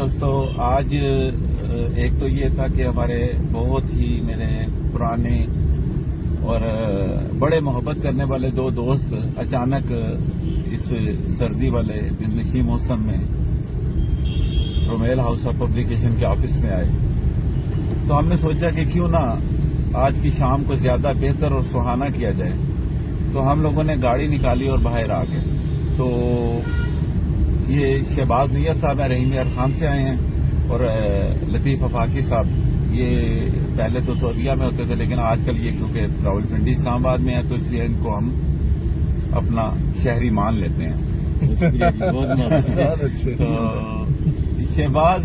دوستو آج ایک تو یہ تھا کہ ہمارے بہت ہی میرے پرانے اور بڑے محبت کرنے والے دو دوست اچانک اس سردی والے دلنشیں موسم میں رومیل ہاؤس آف پبلیکیشن کے آفس میں آئے تو ہم نے سوچا کہ کیوں نہ آج کی شام کو زیادہ بہتر اور سہانا کیا جائے تو ہم لوگوں نے گاڑی نکالی اور باہر آ گئے. تو یہ شہباز نیت صاحب ہیں, رحیم یار خان سے آئے ہیں, اور لطیف افاقی صاحب یہ پہلے تو سعودیہ میں ہوتے تھے لیکن آج کل یہ کیونکہ راولپنڈی اسلام آباد میں ہے تو اس لیے ان کو ہم اپنا شہری مان لیتے ہیں. تو شہباز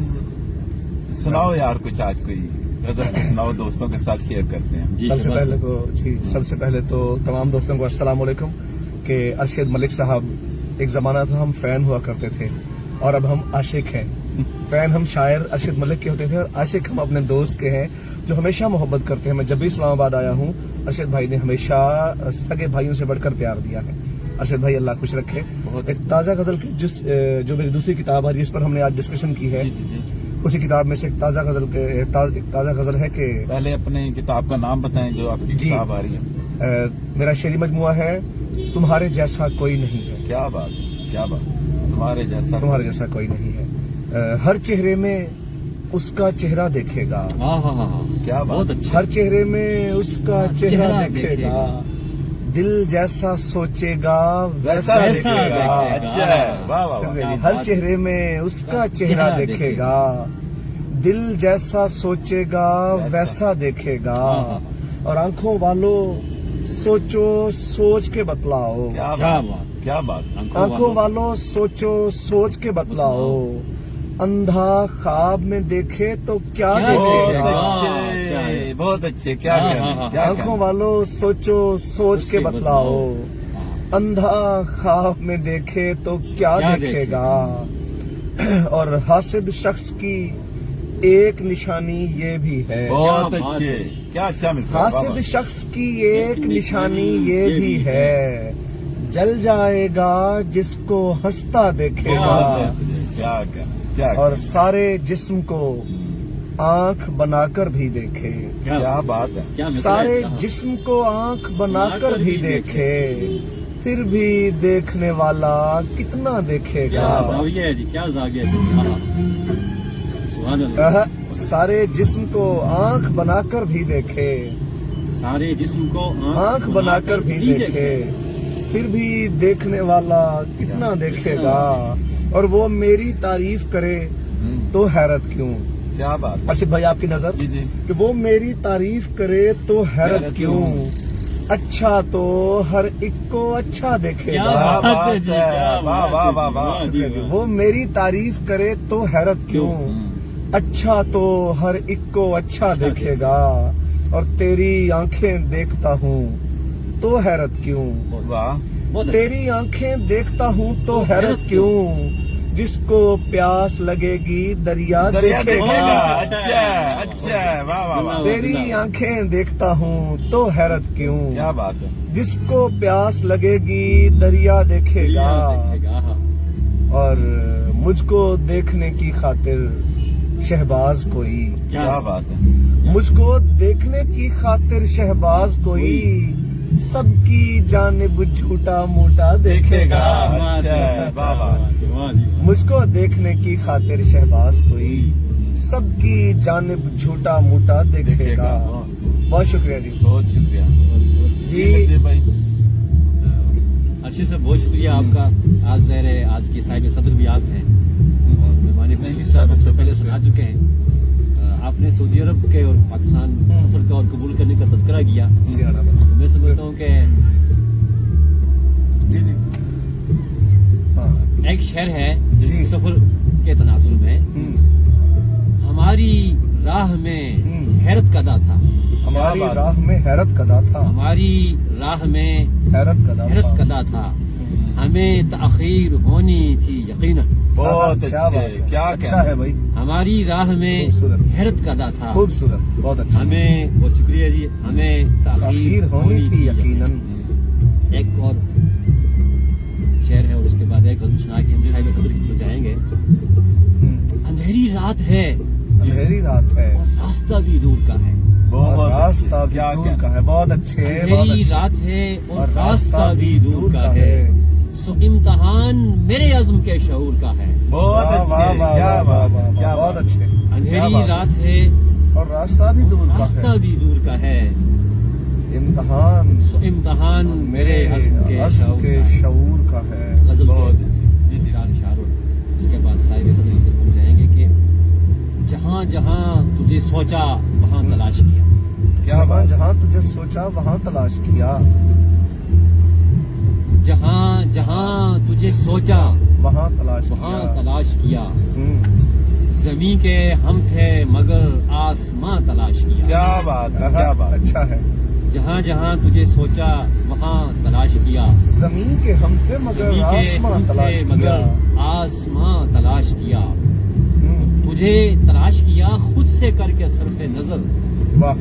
سناؤ یار کچھ, آج کوئی غزل سناؤ, دوستوں کے ساتھ شیئر کرتے ہیں. سب سے پہلے تو تمام دوستوں کو السلام علیکم. کہ ارشد ملک صاحب ایک زمانہ تھا ہم فین ہوا کرتے تھے اور اب ہم عاشق ہیں. فین ہم شاعر ارشد ملک کے ہوتے تھے اور عاشق ہم اپنے دوست کے ہیں جو ہمیشہ محبت کرتے ہیں. میں جب بھی اسلام آباد آیا ہوں ارشد بھائی نے ہمیشہ سگے بھائیوں سے بڑھ کر پیار دیا ہے. ارشد بھائی اللہ خوش رکھے. ایک تازہ غزل کی جو میری دوسری کتاب ہے جس پر ہم نے آج ڈسکشن کی ہے اسی کتاب میں سے ایک تازہ غزل ہے کہ پہلے اپنے کتاب کا نام بتائیں جو آپ کی کتاب آ رہی ہے. میرا شعری مجموعہ ہے تمہارے جیسا کوئی نہیں ہے. کیا بات, کیا بات, تمہارے جیسا کوئی نہیں ہے. ہر چہرے میں اس کا چہرہ دیکھے گا. کیا بات, ہر چہرے میں اس کا چہرہ دیکھے گا. دل جیسا سوچے گا ویسا دیکھے گا. ہر چہرے میں اس کا چہرہ دیکھے گا. دل جیسا سوچے گا ویسا دیکھے گا. اور آنکھوں والوں سوچو سوچ کے بتلاؤ. کیا بات, آنکھوں والوں سوچو سوچ کے بتلاؤ. اندھا خواب میں دیکھے تو کیا دیکھے گا. بہت اچھے, کیا آنکھوں والوں سوچو سوچ کے بتلاؤ. اندھا خواب میں دیکھے تو کیا دیکھے گا. اور حاسد شخص کی ایک نشانی یہ بھی ہے. بہت اچھے, کیا اچھا مثال. حاسد شخص کی ایک نشانی یہ بھی ہے. جل جائے گا جس کو ہنستا دیکھے گا. اور سارے جسم کو آنکھ بنا کر بھی دیکھے. کیا بات ہے. سارے جسم کو آنکھ بنا کر بھی دیکھے پھر بھی دیکھنے والا کتنا دیکھے گا. سارے جسم کو آنکھ بنا کر بھی دیکھے. سارے جسم کو آنکھ بنا کر بھی دیکھے پھر بھی دیکھنے والا کتنا دیکھے گا. اور وہ میری تعریف کرے تو حیرت کیوں. کیا بات. ارشد بھائی آپ کی نظر کہ وہ میری تعریف کرے تو حیرت کیوں. اچھا تو ہر ایک کو اچھا دیکھے گا. وہ میری تعریف کرے تو حیرت کیوں. اچھا تو ہر ایک کو اچھا دیکھے گا. اور تیری آنکھیں دیکھتا ہوں تو حیرت کیوں. تیری آنکھیں دیکھتا ہوں تو حیرت کیوں. جس کو پیاس لگے گی دریا دیکھے گا. تیری آنکھیں دیکھتا ہوں تو حیرت کیوں. کیا بات ہے. جس کو پیاس لگے گی دریا دیکھے گا. اور مجھ کو دیکھنے کی خاطر شہباز کوئی. کیا بات ہے. مجھ کو دیکھنے کی خاطر شہباز کوئی سب کی جانب جھوٹا موٹا دیکھے گا. مجھ کو دیکھنے کی خاطر شہباز کوئی سب کی جانب جھوٹا موٹا دیکھے گا. بہت شکریہ جی. بہت شکریہ جی ارشد صاحب, بہت شکریہ آپ کا. آج کے صاحب صدر بھی آپ ہیں اور مہمان صاحب سے پہلے سنا چکے ہیں. آپ نے سعودی عرب کے اور پاکستان سفر کا اور قبول کرنے کا تذکرہ کیا. میں سمجھتا ہوں کہ ایک شعر ہے جس سفر کے تناظر میں ہماری راہ میں حیرت کدا تھا. ہماری راہ میں حیرت کدا تھا. ہماری راہ میں حیرت کدا تھا. ہمیں تاخیر ہونی تھی یقیناً. بہت اچھے, کیا اچھا ہے بھائی. ہماری راہ میں حیرت کدا تھا. خوبصورت, بہت اچھا. ہمیں بہت شکریہ جی. ہمیں تاخیر ہونی تھی یقیناً. ایک اور شعر ہے اور اس کے بعد ایک غزل سنا کے ہم صاحب صدر کی طرف جائیں گے. अंधेरी रात है अंधेरी रात है और रास्ता भी दूर का है। और बहुत रास्ता अच्छे, भी क्या दूर क्या का है। बहुत अच्छे, बहुत अंधेरी अच्छे। रात है और रास्ता भी दूर का है। सो इम्तहान मेरे अज़्म के शऊर का है। बहुत वाह, अच्छे, वाह, वाह, क्या वाह, बात वाह, है, क्या बहुत बात अच्छे। क्या अंधेरी बात है। रात है और रास्ता भी दूर का रास्ता है। भी दूर का है। इम्तहान सो इम्तहान मेरे अज़्म के अज़्म शऊर के का है। शऊर का है। गजल बहुत के अच्छे, जी, जी। चार इशारों उसके बाद साहिब सदर की तरफ हम जाएंगे कि जहाँ जहाँ तुझे सोचा वहाँ तलाश किया। क्या जहाँ बात है। जहाँ तुझे सोचा वहाँ तलाश किया। जहाँ जहाँ तुझे सोचा वहाँ तलाश वहाँ किया। तलाश किया। हम्म, जमी के हम थे मगर आसमां तलाश किया। क्या बात है, क्या बात है। अच्छा है। जहाँ जहाँ तुझे सोचा वहाँ तलाश किया। जमीन के हम थे मगर जमी के आसमां हम तलाश थे किया। मगर आसमां तलाश किया। हम्म, तुझे तलाश किया खुद से करके सरफे नजर। वाह।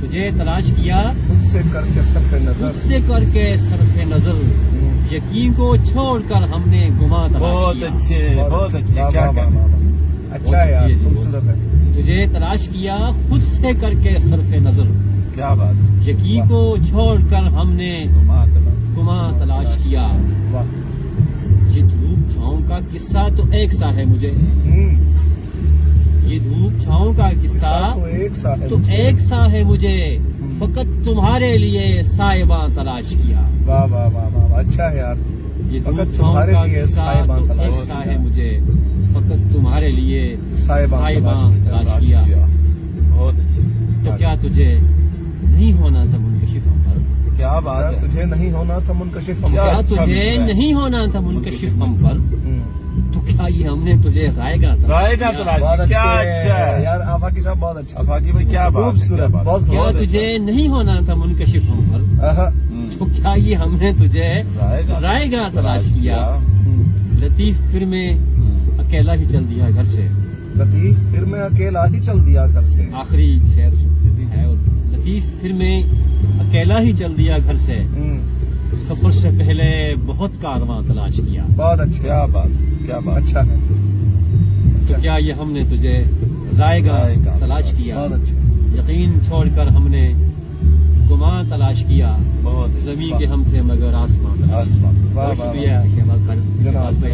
तुझे तलाश किया खुद से करके सरफे खुद नजर। से करके सरफे नजर। हम्म, यकीन को छोड़कर हमने गुमा तलाश बहुत किया। अच्छे, बहुत अच्छे, वाह, क्या वाह, क्या वाह, वाह, वाह। अच्छा है यार, बहुत खूबसूरत है। तुझे तलाश किया खुद से करके सरफे नजर। क्या बात है। यकीन को छोड़कर हमने गुमा तलाश किया। वाह। ये धूप छाँव का किस्सा तो एक सा है मुझे। हम्म, ये धूप छाँव का किस्सा तो एक सा है तो मुझे। एक सा है मुझे। फकत तुम्हारे लिए साहिबा तलाश किया। वाह वाह वाह वाह वाह, अच्छा है यार। ये फकत धूप छाँव तुम्हारे का लिए किस्सा साहिबा तो तलाश एक सा किया। है मुझे। फकत तुम्हारे लिए साहिबा साहिबा तलाश तलाश किया। बहुत अच्छे। तो क्या तुझे नहीं होना था मुनकशिफ हम पर? क्या बात क्या है। तुझे नहीं होना था मुनकशिफ हम क्या पर? क्या अच्छा तुझे लिख रहा है। नहीं होना था मुनकशिफ हम पर? हम्म, तो क्या ये हमने तुझे रायगा रायगा तलाश बहुत क्या अच्छे अच्छा है। यार, आफाकी साहब बहुत अच्छा। अफाकी भाई क्या बात है, खूबसूरत, क्या बात है। बहुत क्या बहुत तुझे अच्छा। नहीं होना था मुनकशिफ हम पर? आहा, तो क्या ये हमने तुझे रायगा तलाश किया। लतीफ फिर में अकेला ही चल दिया घर से। लतीफ फिर मैं अकेला ही चल दिया घर से। आखिरी शेर है। और लतीफ फिर में अकेला ही चल दिया घर से। सफर से पहले बहुत कारवां तलाश किया। बहुत अच्छा, क्या बात, क्या बात। अच्छा है। तो क्या ये हमने तुझे रायगा रायगा तलाश किया। बहुत अच्छा। यकीन छोड़कर हमने गुमा तलाश किया। बहुत जमीन के हम थे मगर आसमां तलाश किया। आसमान। वाह बहुत वाह शुक्रिया शहबाज खान। जनाब,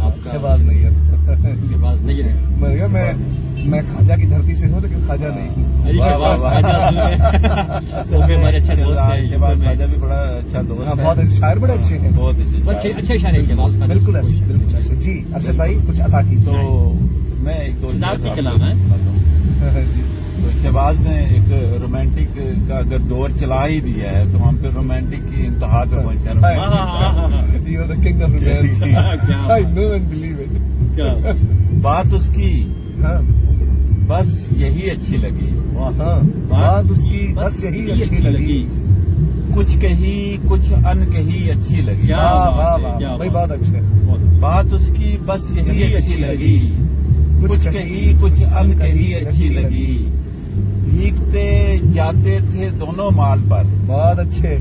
आपका शहबाज नहीं है। शहबाज नहीं है। मैं कहा, मैं खाजा की धरती से हूँ लेकिन खाजा नहीं हूँ। अरे वाह, वाह, शहबाज वाह। खाजा सुबह हमारे अच्छे दोस्त हैं। शहबाज खाजा भी बड़ा अच्छा दोस्त हाँ, है। बहुत अच्छे शायर, बड़े अच्छे हैं। बहुत अच्छे अच्छे शायर। अच्छे इशारे शहबाज खान। बिल्कुल ऐसे, बिल्कुल ऐसे। जी अरशद भाई, कुछ अता की। तो मैं एक दो सिद्धार्थ की कलाम है। जी, तो शहबाज ने एक रोमांटिक का अगर दौर चला ही दिया है तो हम फिर रोमांटिक की इंतहा पे पहुंचे हैं। You are the king of romance. क्या I know and believe it. क्या बात उसकी हाँ, बस यही अच्छी लगी। हाँ, बात उसकी बस यही अच्छी लगी। कुछ कही कुछ अन कही अच्छी लगी। क्या वाह बात वाह है, वाह, क्या भाई बात बहुत अच्छे। बहुत अच्छा। बात उसकी बस यही यही अच्छी अच्छी लगी। कुछ कही कुछ अन कही अच्छी लगी। भीगते जाते थे दोनों माल पर। बहुत अच्छे।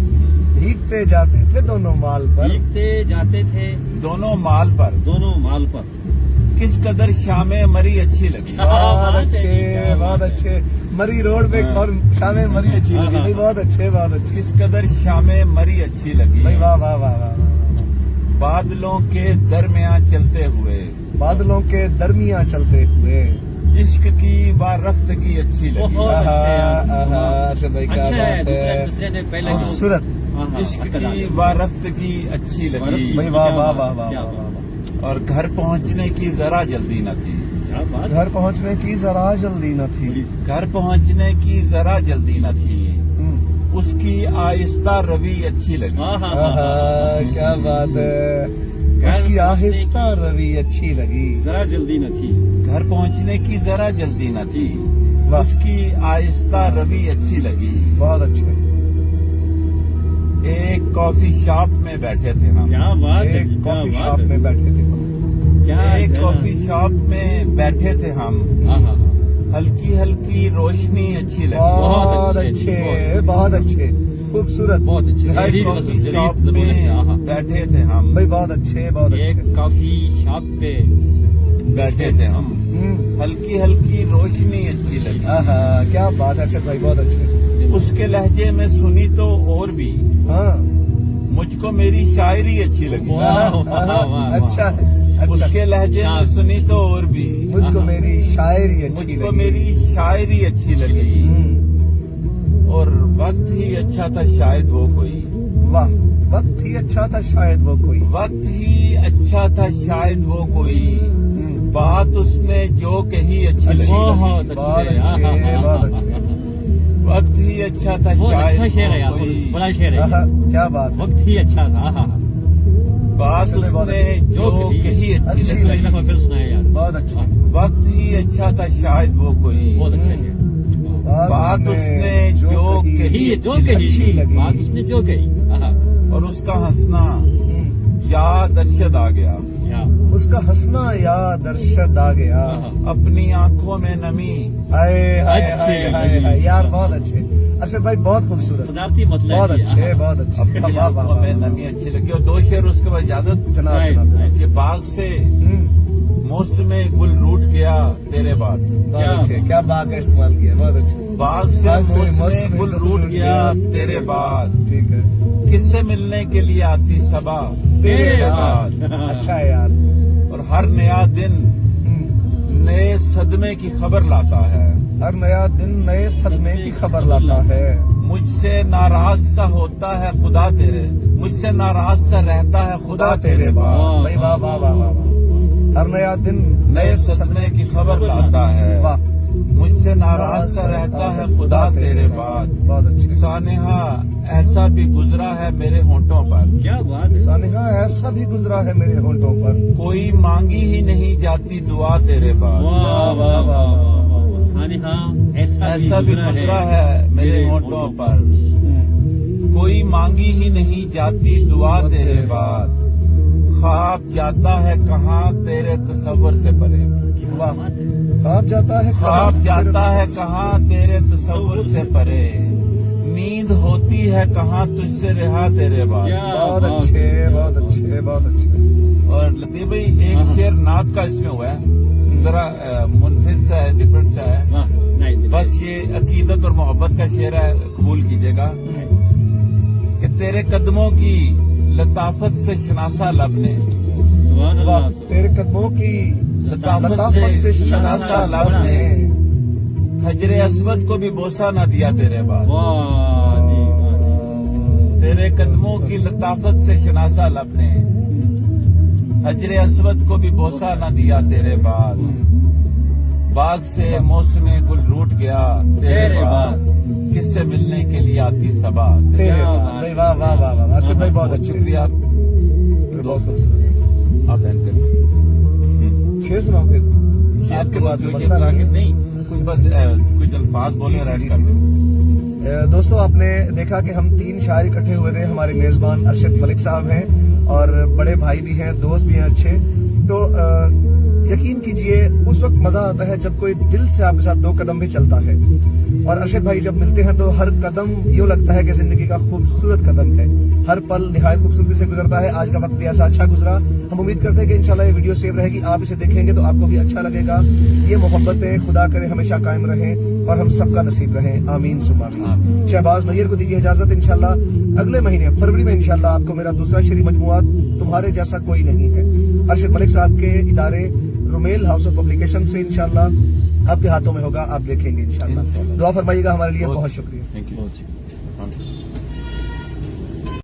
भीगते जाते थे दोनों माल पर। भीगते जाते थे दोनों माल पर। दोनों माल पर। किस कदर शामें मरी अच्छी लगी। बहुत बात है, अच्छे, क्या बहुत बात है। अच्छे। मरी रोड पे हाँ। और शामें मरी अच्छी लगी। हाँ, भाई बहुत अच्छे, बहुत अच्छे। किस कदर शामें मरी अच्छी लगी। भाई वाह वाह वाह वाह वाह। बादलों के दरमियान चलते हुए। बादलों के दरमियान चलते हुए। इश्क की वारफ्तगी अच्छी लगी। बहुत अच्छे यार। आहा, अरशद भाई क्या अच्छा है। बात दूसरे है। दूसरे ने पहले जो खूबसूरत। इश्क की वारफ्तगी अच्छी लगी। भाई वाह वाह वाह वाह क्या वाह बात। वाह। और घर पहुंचने की जरा जल्दी न थी। क्या बात। घर पहुंचने की जरा जल्दी न थी। घर पहुंचने की जरा जल्दी न थी। हम्म, उसकी आहिस्ता रवि अच्छी लगी। आहा, क्या बात है। उसकी आहिस्ता रवि अच्छी लगी। जरा जल्दी न थी। घर पहुंचने की जरा जल्दी न थी। वाह। उसकी आहिस्ता रवि अच्छी लगी। बहुत अच्छे। एक कॉफी शॉप में बैठे थे हम। क्या बात है। एक क्या कॉफी बात शॉप है। में बैठे थे हम। क्या एक क्या- कॉफी शॉप में बैठे थे हम। हाँ, हाँ, हाँ। हल्की हल्की रोशनी अच्छी लगी। बहुत अच्छे, अच्छे, बहुत बहुत अच्छे। खूबसूरत। बहुत अच्छे। एक जदीद कॉफी गजल, जदीद शॉप जरूर है। हाँ, हाँ। में बैठे थे हम। भाई बहुत अच्छे, बहुत एक अच्छे। कॉफी शॉप पे बैठे थे हम, हल्की हल्की रोशनी अच्छी लगी, आहा, क्या बात है अरशद भाई, बहुत अच्छे। उसके लहजे में सुनी तो और भी हाँ, मुझको मेरी शायरी अच्छी लगी, वाह, वाह, वाह, वाह, अच्छा है, अच्छा। उसके लहजे में सुनी तो और भी मुझको मेरी शायरी अच्छी मुझको लगी। मेरी शायरी अच्छी लगी, और वक्त ही अच्छा था शायद वो कोई, वाह, वक्त ही अच्छा था शायद वो कोई। वक्त ही अच्छा था शायद वो कोई, बात उसने जो कही अच्छी लगी, बहुत बहुत अच्छे, अच्छे, बहुत अच्छे। वक्त ही अच्छा था बहुत अच्छा शायद शेर है यार, वो कोई, बड़ा शेर है आहा, ये। क्या बात है। वक्त ही अच्छा था, आहा, बात चलिए, बहुत उसने अच्छी। जो कही अच्छी अच्छी लगी, एक दफा फिर सुनाया यार, बहुत अच्छे। वक्त ही अच्छा था शायद वो कोई, बहुत अच्छा शेर। बात उसने जो कही कही जो अच्छी कही अच्छी लगी। बात उसने जो कही, आहा, और उसका हंसना याद अरशद आ गया, क्या उसका हंसना याद अरशद आ गया। आहा, अपनी आंखों में नमी, हाय हाय अच्छे, हाय हाय हाय, यार बहुत अच्छे अरशद भाई, बहुत खूबसूरत, सदारती मतलब बहुत ये, अच्छे, आहा, बहुत अच्छे। अपनी वाह, वाह, आंखों वाह, में वाह। नमी अच्छी लगी, और दो शेर उसके बाद इजाजत जनाब राइट, जनाब। राइट। कि बाग से मौसम गुल रूठ गया तेरे बाद, बहुत अच्छे, क्या बात का इस्तेमाल किया, बहुत अच्छे। बाग से बाग से मौसम मौसम गुल रूठ गया तेरे बाद, ठीक है, किससे मिलने के लिए आती सबा तेरे बाद, अच्छा है यार। और हर नया दिन नए सदमे की खबर लाता है, हर नया दिन नए सदमे की खबर लाता है। मुझसे नाराज सा होता है खुदा तेरे, मुझसे नाराज सा रहता है खुदा तेरे बाद, भाई वाह वाह वाह वाह वाह। हर नया दिन नए सदमे की खबर लाता है, वाह, मुझसे नाराज सा रहता है खुदा तेरे बाद, बहुत अच्छे। सानेहा ऐसा भी गुजरा है मेरे होंठों पर, क्या बात है, सानिहा ऐसा भी गुजरा है मेरे होंठों पर। कोई मांगी ही नहीं जाती दुआ तेरे बाद, वाह वाह वाह वाह, सानिहा ऐसा भी गुजरा है मेरे होंठों पर, कोई मांगी ही नहीं जाती दुआ तेरे बाद, ख्वाब जाता है कहाँ तेरे तसव्वुर से परे, वाह, ख्वाब जाता है ख्वाब जाता है कहाँ तेरे तसव्वुर से परे, नींद होती है कहाँ तुझसे रहा तेरे बाद। क्या बहुत बात अच्छे, है। बहुत अच्छे, बहुत अच्छे। और लतीफ भाई एक शेर नात का इसमें हुआ है, जरा मुनफिद सा है, डिफरेंट सा है, वाह, नाइस, बस ये अकीदत और मोहब्बत का शेर है, कबूल कीजिएगा कि तेरे कदमों की लताफत से शनासा लब ने, सुभान वाह, अल्लाह, तेरे कदमों की लताफत से शनासा लब ने, हजरे अस्वद को भी बोसा ना दिया तेरे बाद, वाह जी, वाह जी। तेरे कदमों की लताफत से शनासा लब ने, हजरे अस्वद को भी बोसा ना दिया तेरे बाद, बाग से मौसम गुल रूठ गया तेरे बाद, किससे मिलने के लिए आती सबा तेरे क्या बाद। बात भाई वाह वाह वाह वाह, अरशद भाई बहुत अच्छे, शुक्रिया, बहुत खूबसूरत। आप एंड करिए। शेर सुनाओ फिर, शेर आपके के बाद जो तो ये बनता था कि नहीं। नहीं कुछ बस कुछ अल्फाज बोले जी, और ऐड जी, कर जी। दें। दोस्तों आपने देखा कि हम 3 शायर इकट्ठे हुए थे, हमारे मेजबान अरशद मलिक साहब हैं और बड़े भाई भी हैं, दोस्त भी हैं अच्छे। तो यकीन कीजिए उस वक्त मजा आता है जब कोई दिल से आपके साथ 2 कदम भी चलता है, और अरशद भाई जब मिलते हैं तो हर कदम यूँ लगता है कि जिंदगी का खूबसूरत कदम है, हर पल निहायत खूबसूरती से गुजरता है। आज का वक्त भी ऐसा अच्छा गुजरा, हम उम्मीद करते हैं कि इंशाल्लाह ये वीडियो सेव रहेगी, आप इसे देखेंगे तो आपको भी अच्छा लगेगा। ये मोहब्बतें खुदा करे हमेशा कायम रहें और हम सबका नसीब रहें, आमीन सुम्मा आमीन। शहबाज नैयर को दीजिए इजाजत, इंशाल्लाह अगले महीने फरवरी में इंशाल्लाह आपको मेरा दूसरा शेरी मजमुआ तुम्हारे जैसा कोई नहीं है, अरशद मलिक साहब के इदारे रुमेल हाउस ऑफ पब्लिकेशन से इंशाल्लाह आपके हाथों में होगा, आप देखेंगे इंशाल्लाह। दुआ फरमाइएगा हमारे लिए, बहुत शुक्रिया। Thank you. बहुत शुक्रिया।